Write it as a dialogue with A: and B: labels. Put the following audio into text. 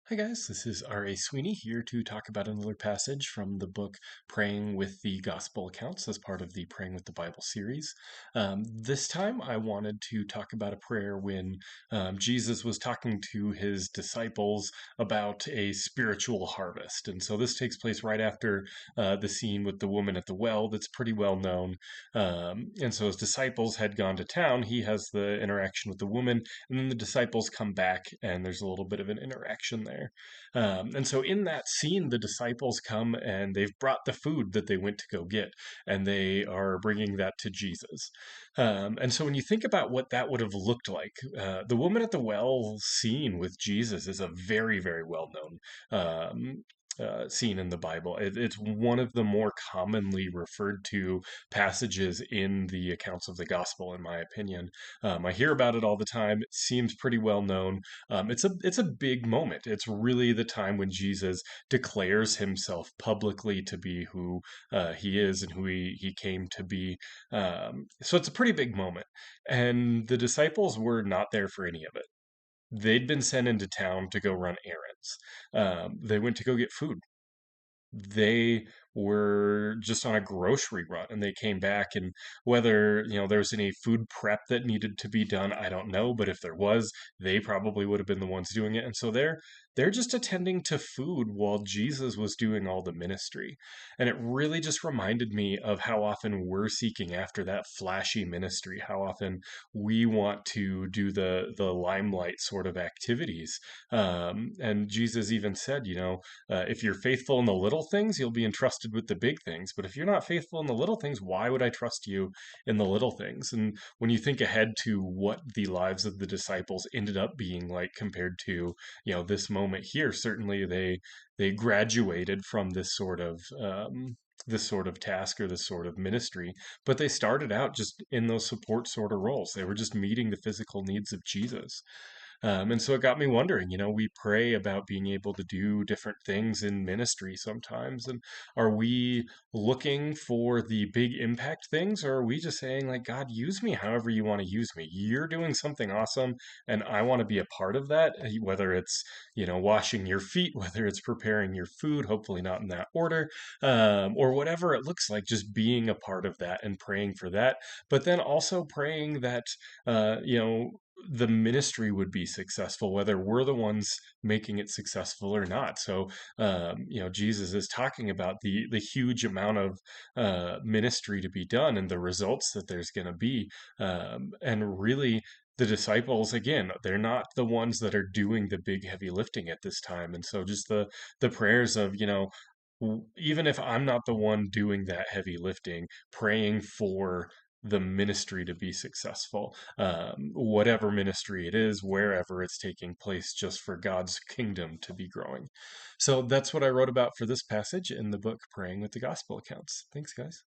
A: Hi guys, this is R.A. Sweeney here to talk about another passage from the book Praying with the Gospel Accounts as part of the Praying with the Bible series. This time I wanted to talk about a prayer when Jesus was talking to his disciples about a spiritual harvest. And so this takes place right after the scene with the woman at the well that's pretty well known. And so his disciples had gone to town. He has the interaction with the woman, and then the disciples come back, and there's a little bit of an interaction there. And so in that scene, the disciples come and they've brought the food that they went to go get, and they are bringing that to Jesus. And so when you think about what that would have looked like, the woman at the well scene with Jesus is a very, very well known scene in the Bible. It's one of the more commonly referred to passages in the accounts of the gospel, in my opinion. I hear about it all the time. It seems pretty well known. It's a big moment. It's really the time when Jesus declares himself publicly to be who he is and who he came to be. So it's a pretty big moment, and the disciples were not there for any of it. They'd been sent into town to go run errands. They went to go get food. They were just on a grocery run, and they came back, and whether there was any food prep that needed to be done, I don't know, but if there was, they probably would have been the ones doing it. And so they're just attending to food while Jesus was doing all the ministry. And it really just reminded me of how often we're seeking after that flashy ministry, how often we want to do the limelight sort of activities. And Jesus even said, if you're faithful in the little things, you'll be entrusted with the big things. But if you're not faithful in the little things, why would I trust you in the little things? And when you think ahead to what the lives of the disciples ended up being like compared to, this moment here, certainly they graduated from this sort of task or this sort of ministry, but they started out just in those support sort of roles. They were just meeting the physical needs of Jesus. And so it got me wondering, we pray about being able to do different things in ministry sometimes. And are we looking for the big impact things, or are we just saying, like, God, use me however you want to use me? You're doing something awesome, and I want to be a part of that, whether it's, washing your feet, whether it's preparing your food, hopefully not in that order, or whatever it looks like, just being a part of that and praying for that. But then also praying that, the ministry would be successful, whether we're the ones making it successful or not. So, Jesus is talking about the huge amount of ministry to be done and the results that there's going to be, and really. The disciples, again, they're not the ones that are doing the big heavy lifting at this time. And so just the prayers of, even if I'm not the one doing that heavy lifting, praying for the ministry to be successful, whatever ministry it is, wherever it's taking place, just for God's kingdom to be growing. So that's what I wrote about for this passage in the book Praying with the Gospel Accounts. Thanks, guys.